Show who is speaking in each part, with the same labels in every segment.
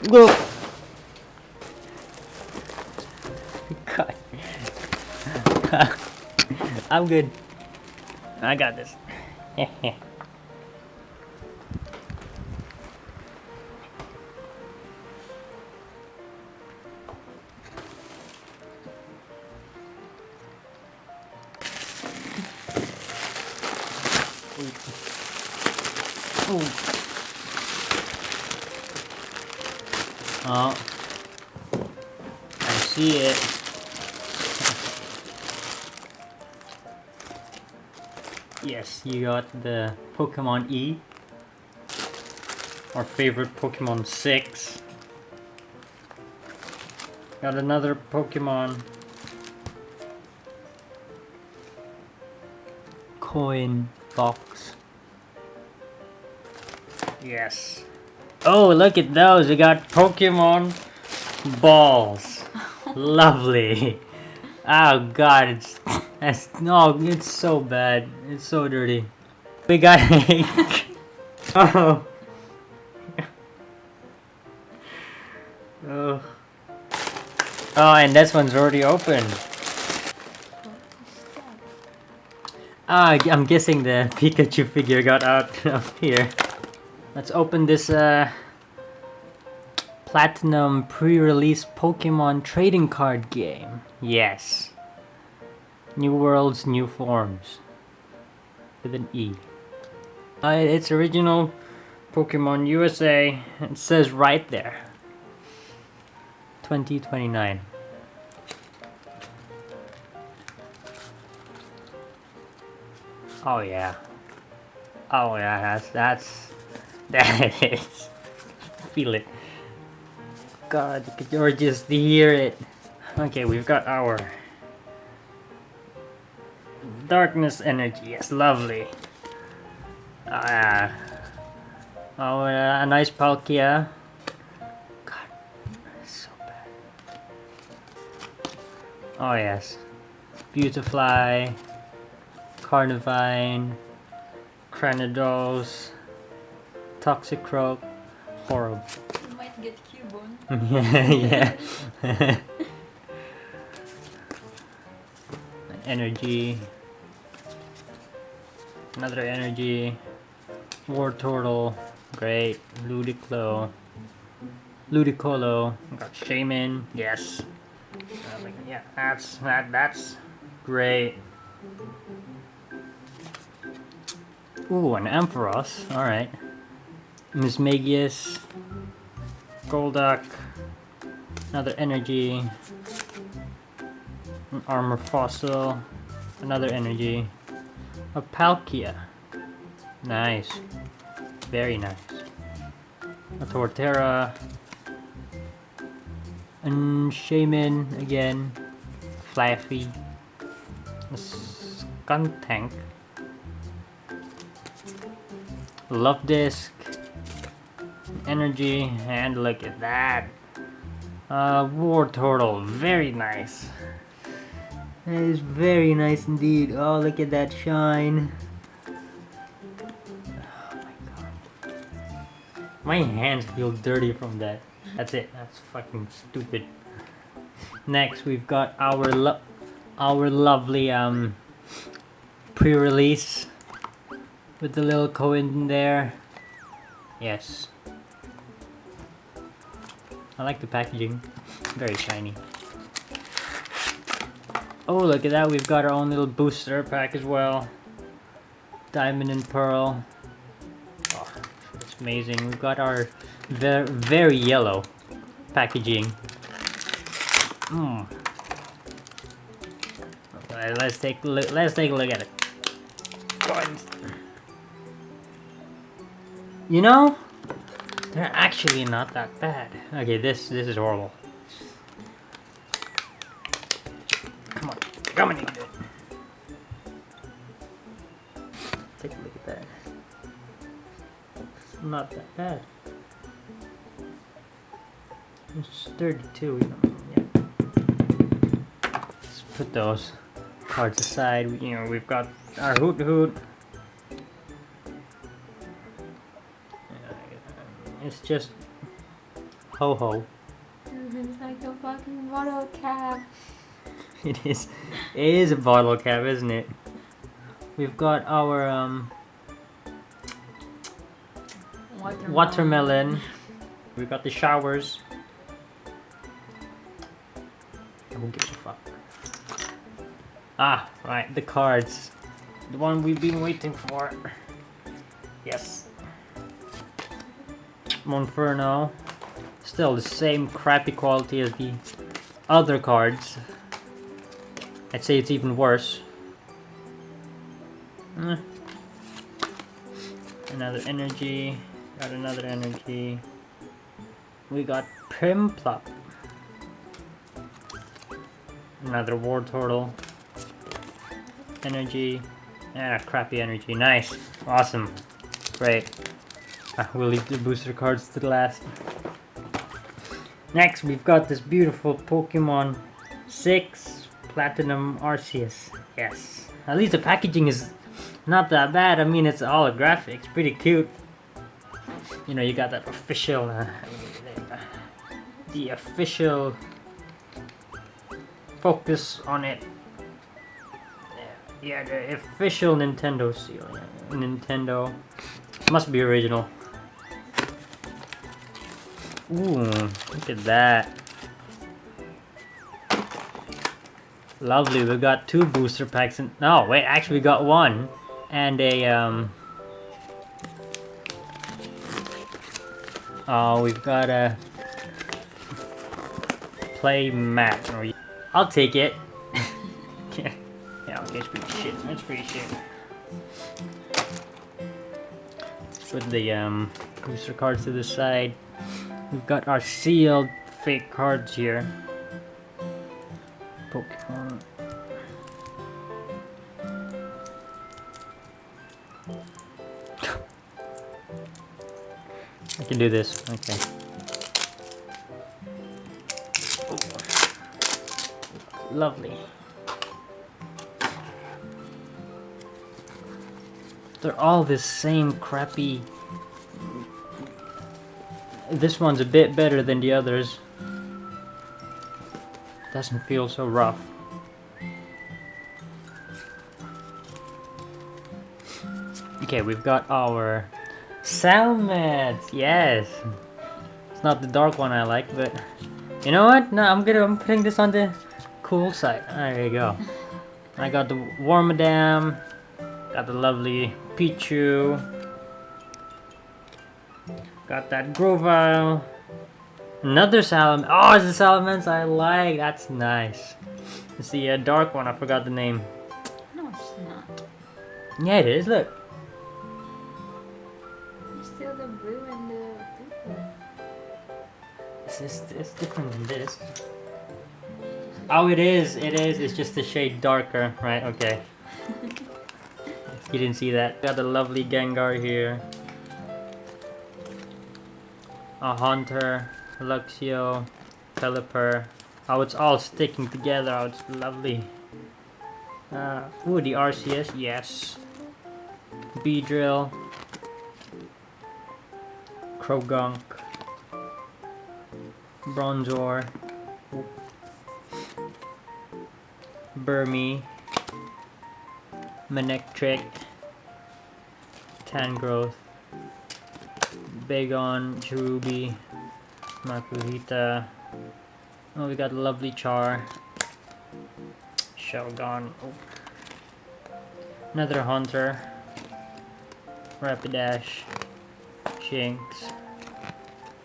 Speaker 1: Whoa! God. I'm good. I got this. Oh, I see it. Yes, you got the Pokemon E. Our favorite Pokemon 6. Got another Pokemon coin box. Yes. Oh, look at those. We got Pokemon balls. Lovely. Oh god, it's so bad. It's so dirty. We got oh. Oh. Oh, and this one's already open. Ah, I'm guessing the Pikachu figure got out of here. Let's open this Platinum pre-release Pokemon trading card game. Yes. New Worlds, New Forms. With an E. It's original Pokemon USA. It says right there. 2029. Oh yeah. Oh yeah, that is. Feel it. God, you could or just hear it. Okay, we've got our darkness energy. Yes, lovely. Oh, a nice Palkia. God, it's so bad. Oh yes, Beautifly, Carnivine, Cranidos, Toxicroak, horrible.
Speaker 2: You might get Cubone.
Speaker 1: Yeah. Energy. Another energy. War Turtle. Great. Ludicolo. Got Shaman. Yes. Yeah, that's great. Ooh, an Ampharos. Alright. Mismagius. Golduck. Another energy. An Armor Fossil. Another energy. A Palkia. Nice. Very nice. A Torterra. And Shaman again. Flaffy. A Skuntank. Love Disc. Energy. And look at that. War Turtle. Very nice. That is very nice indeed. Oh, look at that shine. Oh my god. My hands feel dirty from that. That's it. That's fucking stupid. Next, we've got our lovely pre-release with the little coin in there. Yes. I like the packaging. Very shiny. Oh, look at that. We've got our own little booster pack as well. Diamond and Pearl. Oh, it's amazing. We've got our very yellow packaging. Okay, let's take a look at it. You know, they're actually not that bad. Okay, this is horrible. Come on, you can do it. Take a look at that. It's not that bad. It's 32, you know. Yeah. Let's put those cards aside. You know, we've got our Hoot. It's just Ho-Ho.
Speaker 2: It's like a fucking bottle cap.
Speaker 1: It is a bottle cap, isn't it? We've got our watermelon. We've got the showers. Who gives a fuck? Ah, right, the cards. The one we've been waiting for. Yes. Monferno. Still the same crappy quality as the other cards. I'd say it's even worse. Another energy. Got another energy. We got Primplop. Another War Turtle. Energy. And a crappy energy. Nice. Awesome. Great. We'll leave the booster cards to the last. Next, we've got this beautiful Pokemon 6 Platinum Arceus. Yes. At least the packaging is not that bad. I mean, it's holographic. It's pretty cute. You know, you got that official... the official focus on it. Yeah, the official Nintendo seal. Nintendo. Must be original. Ooh, look at that. Lovely, we got 2 booster packs and no, wait, actually we got 1 and a oh, we've got a play mat. I'll take it. Yeah, okay, it's pretty shit. It's pretty shit. Put the booster cards to the side. We've got our sealed fake cards here. Pokemon. I can do this. Okay. Oh. Lovely. They're all the same crappy. This one's a bit better than the others. Doesn't feel so rough. Okay, we've got our Salmets. Yes. It's not the dark one I like, but you know what? No, I'm putting this on the cool side. There you go. I got the Wormadam. Got the lovely Pichu. Got that Grovyle. Another Salamence. Oh, it's the Salamence I like. That's nice. It's the dark one. I forgot the name.
Speaker 2: No, it's not.
Speaker 1: Yeah, it is. Look.
Speaker 2: It's still the blue and the purple.
Speaker 1: It's different than this. Oh, it is. It is. It's just a shade darker. Right, okay. You didn't see that. Got the lovely Gengar here. A Haunter, Luxio, Pelipper. Oh, it's all sticking together. Oh, it's lovely. Ooh, the Arceus, yes. Beedrill. Krogunk. Bronzor. Burmy. Manectric. Tangrowth. Bagon, Cherubi, Makuhita. Oh, we got lovely Char. Shelgon. Oh. Another Haunter. Rapidash. Shinx.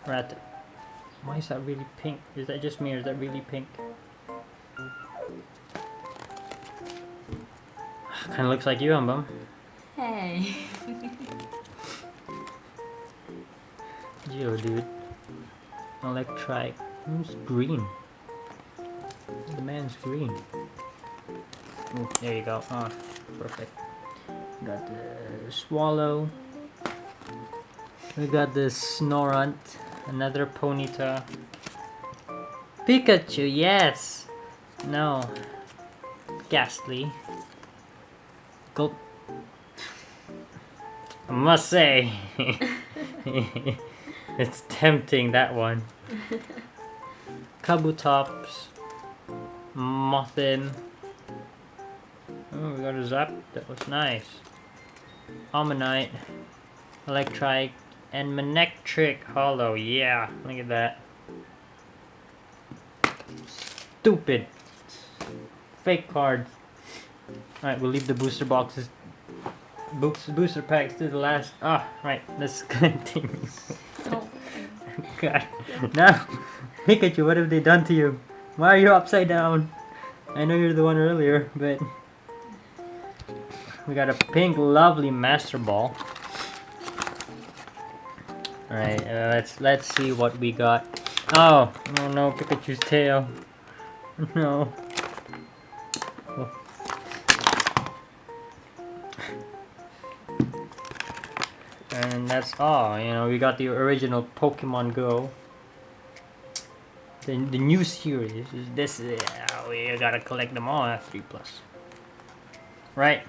Speaker 1: Rat. Why is that really pink? Is that just me or is that really pink? Kinda looks like you, Umbum.
Speaker 2: Hey.
Speaker 1: Geodude. Electrike. Who's green? The man's green. Ooh, there you go. Ah, perfect. Got the Swallow. We got the Snorunt. Another Ponyta. Pikachu, yes! No. Ghastly. I must say. It's tempting, that one. Kabutops. Mothin. Oh, we got a Zap. That was nice. Ammonite. Electrike. And Manectric Hollow. Yeah, look at that. Stupid. Fake cards. Alright, we'll leave the booster boxes. Booster packs to the last. Ah, right. Let's continue.
Speaker 2: Oh.
Speaker 1: God. Now, Pikachu, what have they done to you? Why are you upside down? I know you're the one earlier, but we got a pink, lovely Master Ball. All right, let's see what we got. Oh no, Pikachu's tail. No. Oh. And that's all. You know, we got the original Pokemon Go. The new series is this. Yeah, we gotta collect them all at 3+. Right.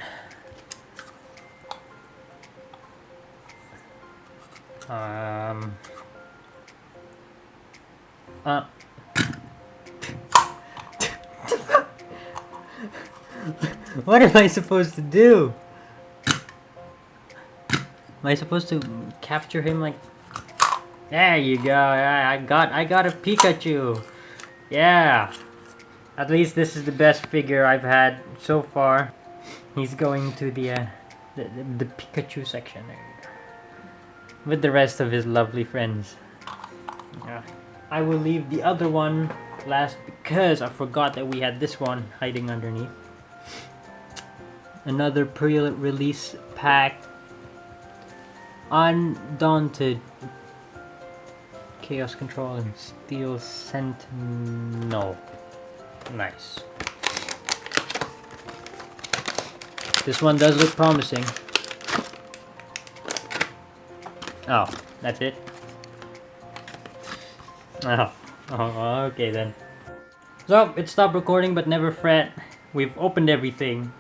Speaker 1: What am I supposed to do? Am I supposed to capture him like? There you go. Yeah, I got a Pikachu. Yeah. At least this is the best figure I've had so far. He's going to the Pikachu section there you go. With the rest of his lovely friends. Yeah. I will leave the other one last because I forgot that we had this one hiding underneath. Another pre-release pack. Undaunted. Chaos Control and Steel Sentinel. Nice. This one does look promising. Oh, that's it? Oh, okay then. So, it stopped recording, but never fret. We've opened everything.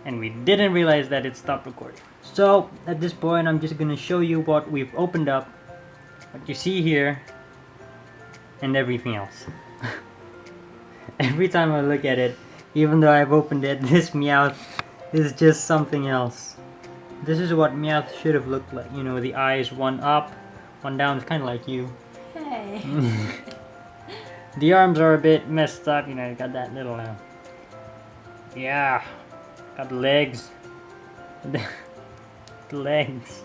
Speaker 1: And we didn't realize that it stopped recording. So, at this point, I'm just gonna show you what we've opened up. What you see here. And everything else. Every time I look at it, even though I've opened it, this Meowth is just something else. This is what Meowth should have looked like. You know, the eyes, one up, one down. It's kind of like you.
Speaker 2: Hey.
Speaker 1: The arms are a bit messed up. You know, you got that little... yeah. Got the legs. The legs.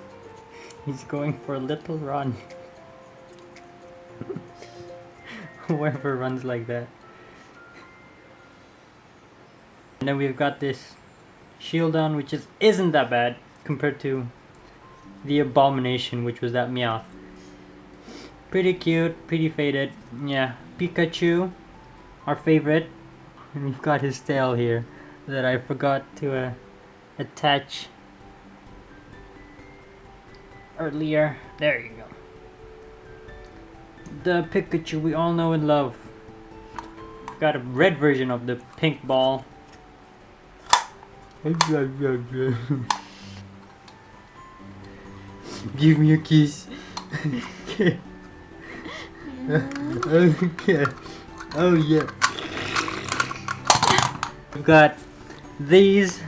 Speaker 1: He's going for a little run. Whoever runs like that. And then we've got this shield on, which isn't that bad compared to the Abomination, which was that Meowth. Pretty cute, pretty faded. Yeah, Pikachu, our favorite. And we've got his tail here that I forgot to attach earlier. There you go. The Pikachu we all know and love. Got a red version of the pink ball. Give me a kiss. Okay. Okay. Oh yeah. We've got these.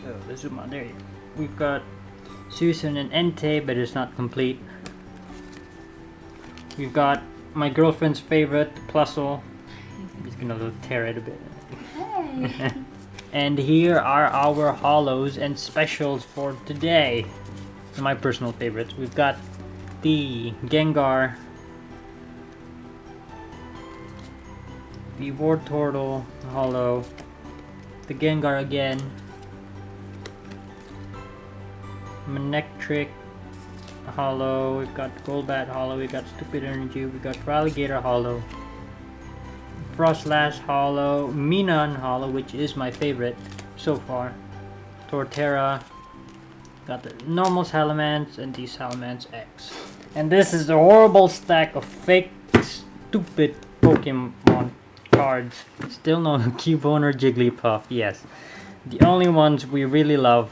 Speaker 1: Oh, let's zoom on. There you go. We've got Susan and Entei, but it's not complete. We've got my girlfriend's favorite, Plusle. I'm just gonna tear it a bit.
Speaker 2: Hey.
Speaker 1: And here are our holos and specials for today. My personal favorites. We've got the Gengar, the Wartortle holo, the Gengar again, Manectric holo, we've got Golbat holo, we've got Stupid Energy, we've got Ralligator holo, Frostlass holo, Minan holo, which is my favorite so far, Torterra, got the normal Salamence and the Salamence X. And this is the horrible stack of fake, stupid Pokemon cards. Still no Cubone or Jigglypuff, yes. The only ones we really love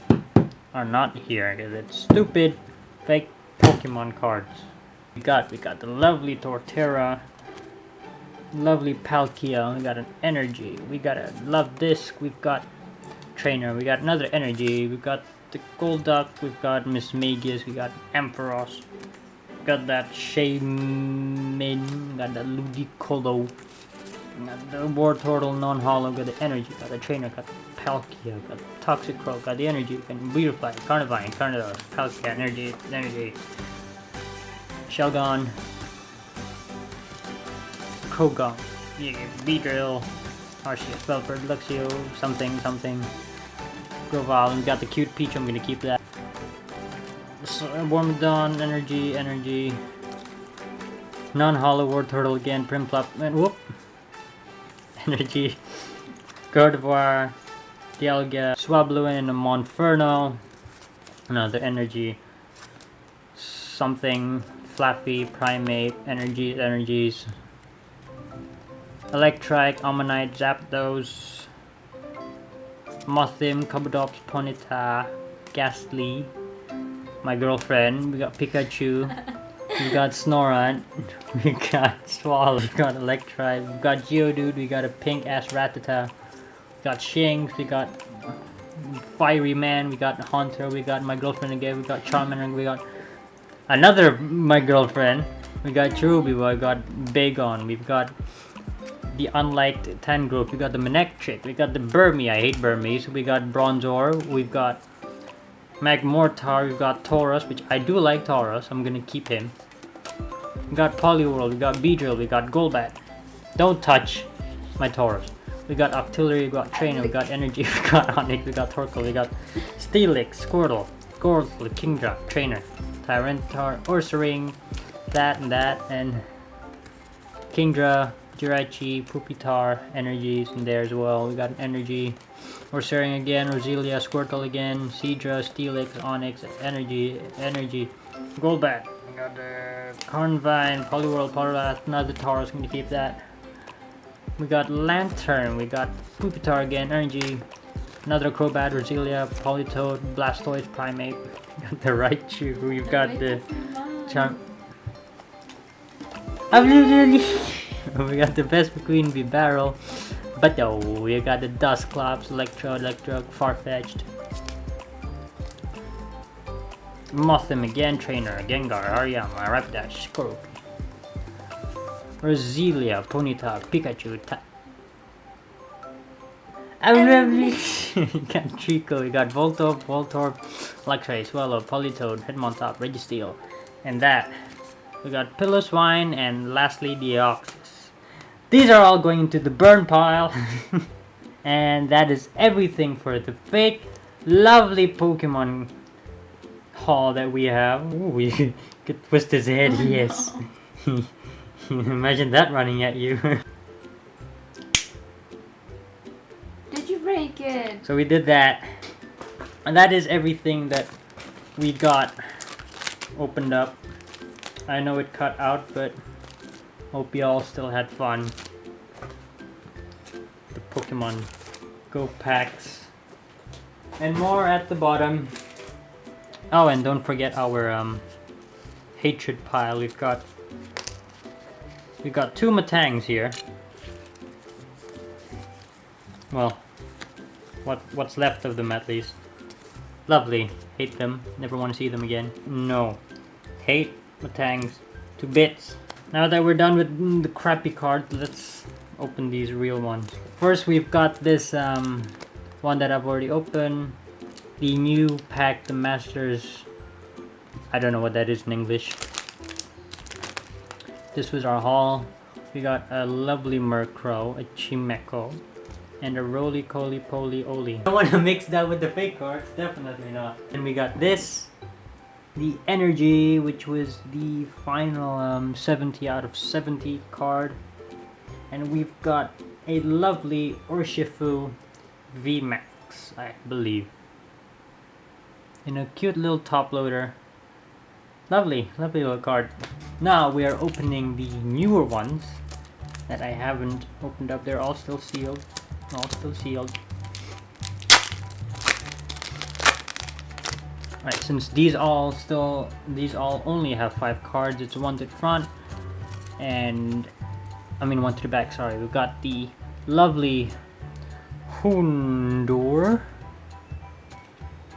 Speaker 1: are not here because it's stupid, fake Pokemon Pokemon cards. We got the lovely Torterra, lovely Palkia, we got an Energy, we got a Love Disc, we've got Trainer, we got another Energy, we've got the Golduck, we've got Miss Magius, we got Ampharos, got that Shaymin, got that Ludicolo, got the Wartortle non-hollow, got the Energy, got the Trainer, got the Palkia, got the Toxicroak, got the Energy, got Beautifly, Carnivine, Carnivore, Palkia, Energy, Shelgon, Krogon, Beedrill, Arceus, Belford, Luxio, something, Grovyle, and we got the cute Peach, I'm gonna keep that. Wormadon, Energy, non-hollow Wartortle again, Primplop, and whoop! Energy, Gardevoir, Dialga, Swabluin, and a Monferno, another Energy, something, Flappy, Primate, Energies, Electrike, Ammonite, Zapdos, Mothim, Kabutops, Ponyta, Ghastly, my girlfriend, we got Pikachu, we got Snorunt, we got Swallow, we got Electrike, we got Geodude, we got a pink ass Rattata, we got Shinx, we got Fiery Man, we got Haunter, we got my girlfriend again, we got Charmander, we got another my girlfriend, we got Cherubi, we got Bagon, we've got the unliked Tangrowth, we got the Manectric, we got the Burmy, I hate Burmies, we got Bronzor, we've got Magmortar, we've got Tauros, which I do like Tauros, I'm gonna keep him. We got Poliwhirl, we got Beedrill, we got Golbat. Don't touch my Tauros. We got Octillery, we got Trainer, we got Energy, we got Onix, we got Torkoal, we got Steelix, Squirtle, Kingdra, Trainer, Tyranitar, Ursaring, that, and Kingdra, Jirachi, Pupitar, Energies in there as well. We got an Energy, Ursaring again, Roselia, Squirtle again, Seadra, Steelix, Onix, Energy, Golbat. We got the Carnivine, Poliwhirl, Poliwrath, another Tauros, gonna keep that. We got Lantern, we got Pupitar again, Energy, another Crobat, Roselia, Politoed, Blastoise, Primate. We got the Raichu, we've got the Charm. We got the Vespiquen, Bibarel, Bato, we got the Dusclops, Electrode, Farfetch'd, Mothim again, Trainer, Gengar, Hariyama, Rapidash, Skorupi, Roselia, Ponyta, Pikachu, we got Trico, we got Voltorb, Luxray, Swallow, Politoed, Hitmontop, Registeel, and that. We got Piloswine, and lastly Deoxys. These are all going into the burn pile. And that is everything for the fake lovely Pokemon haul that we have. Ooh, you could twist his head, yes. Imagine that running at you.
Speaker 2: Did you break it?
Speaker 1: So we did that. And that is everything that we got opened up. I know it cut out, but hope y'all still had fun. The Pokemon Go packs. And more at the bottom. Oh, and don't forget our hatred pile. We've got two Matangs here. Well, what's left of them at least. Lovely. Hate them. Never want to see them again. No. Hate Matangs to bits. Now that we're done with the crappy cards, let's open these real ones. First, we've got this one that I've already opened. The new pack, the Masters. I don't know what that is in English. This was our haul. We got a lovely Murkrow, a Chimecho, and a Roly-Poly-Poly-Oli. I don't want to mix that with the fake cards, definitely not. And we got this, the Energy, which was the final 70 out of 70 card. And we've got a lovely Urshifu VMAX, I believe. In a cute little top loader. Lovely little card. Now we are opening the newer ones that I haven't opened up. They're all still sealed. Right, since these all only have 5 cards, it's 1 to the front, and I mean 1 to the back. Sorry, we've got the lovely Houndour,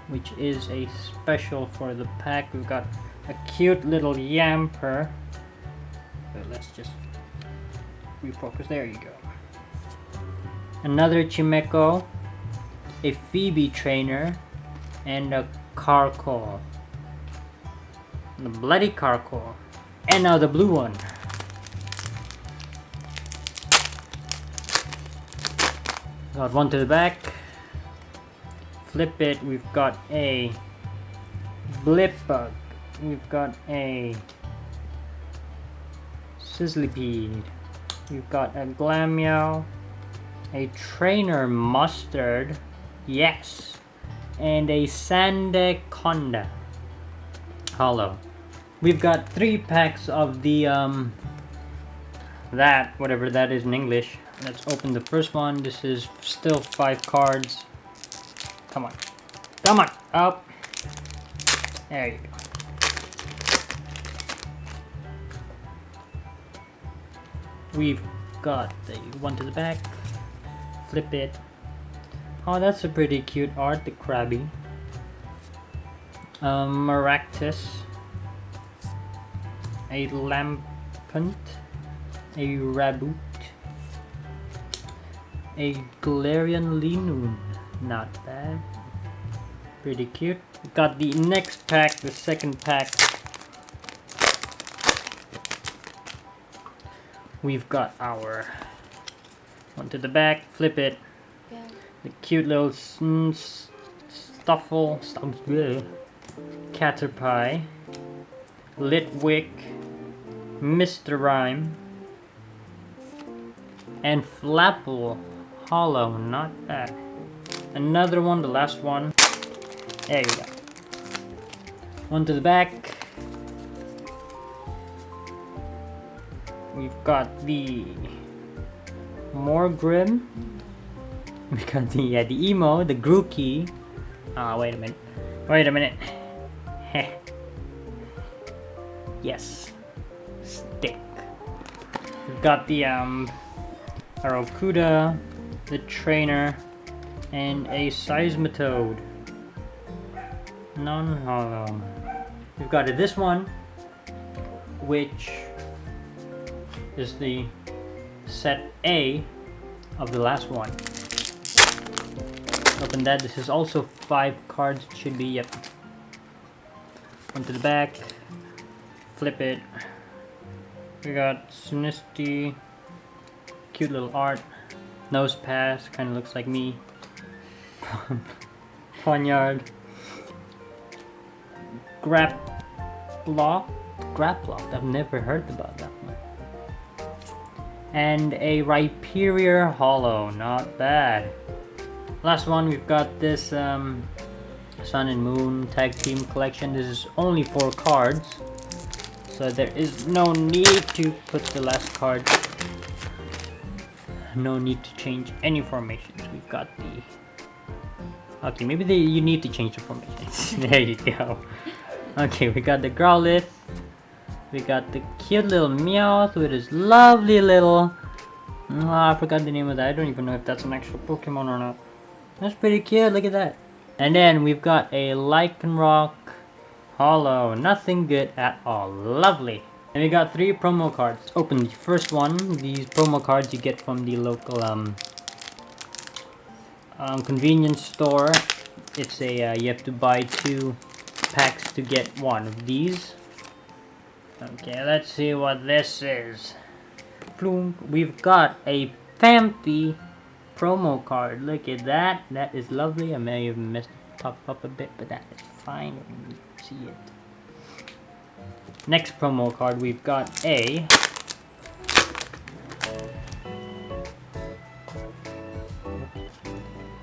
Speaker 1: which is a special for the pack. We've got a cute little Yamper. But let's just refocus. There you go. Another Chimeco, a Phoebe trainer, and a Carkol. The bloody Carkol. And now the blue one. Got 1 to the back. Flip it. We've got a Blipbug. We've got a Sizzlipede. We've got a Glameow, a Trainer Mustard, yes, and a Sandaconda Hollow. We've got 3 packs of the whatever that is in English. Let's open the first one. This is still 5 cards. Come on, come on, up. There you go. We've got the 1 to the back. Flip it. Oh, that's a pretty cute art, the Krabby. Maractus. A Lampant. A Raboot. A Galarian Linoon. Not bad. Pretty cute. Got the next pack, the second pack. We've got our 1 to the back, flip it.
Speaker 2: Yeah.
Speaker 1: The cute little Caterpie, Litwick, Mr. Rhyme, and Flapple Hollow, not bad. Another one, the last one. There you go. 1 to the back. We've got the Morgrim. We got the Emo, the Grookey. Wait a minute. Wait a minute. Heh. Yes. Stick. We've got the Aracuda, the Trainer, and a Seismitoad. Non-hollow. We've got this one, which is the set A of the last one. Open that. This is also 5 cards. It should be, yep. 1 to the back. Flip it. We got Sinisty. Cute little art. Nose pass. Kind of looks like me. Ponyard. Graplock. I've never heard about that one. And a Rhyperior Hollow, not bad. Last one, we've got this Sun and Moon Tag Team Collection. This is only 4 cards, so there is no need to put the last card. No need to change any formations. We've got the... Okay, maybe you need to change the formations. There you go. Okay, we got the Growlithe. We got the cute little Meowth with his lovely little... Oh, I forgot the name of that. I don't even know if that's an actual Pokemon or not. That's pretty cute, look at that. And then we've got a Lycanroc Hollow. Nothing good at all. Lovely. And we got 3 promo cards. Let's open the first one. These promo cards you get from the local convenience store. It's a you have to buy 2 packs to get 1 of these. Okay, let's see what this is. We've got a Pampy promo card. Look at that. That is lovely. I may have messed it up a bit, but that is fine when you see it. Next promo card, we've got a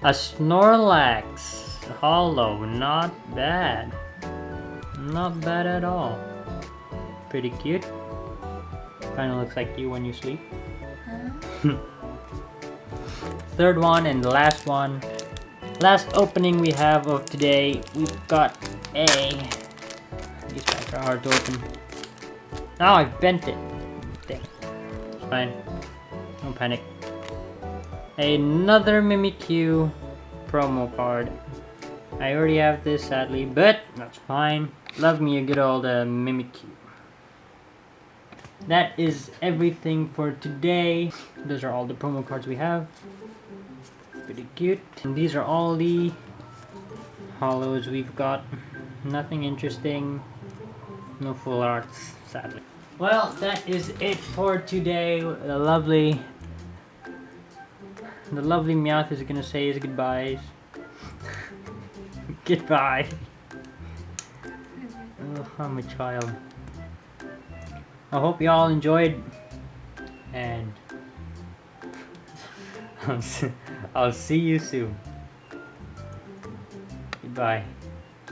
Speaker 1: Snorlax Hollow. Not bad. Not bad at all. Pretty cute. Kind of looks like you when you sleep. Third one and the last one. Last opening we have of today. We've got A. These packs are hard to open. Oh, I bent it. Damn. It's fine. No panic. Another Mimikyu promo card. I already have this, sadly, but that's fine. Love me a good old Mimikyu. That is everything for today. Those are all the promo cards we have. Pretty cute. And these are all the hollows we've got. Nothing interesting. No full arts, sadly. Well, that is it for today. The lovely Meowth is gonna say his goodbyes. Goodbye. Oh, I'm a child. I hope you all enjoyed, and I'll see you soon. Goodbye.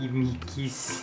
Speaker 1: Give me a kiss.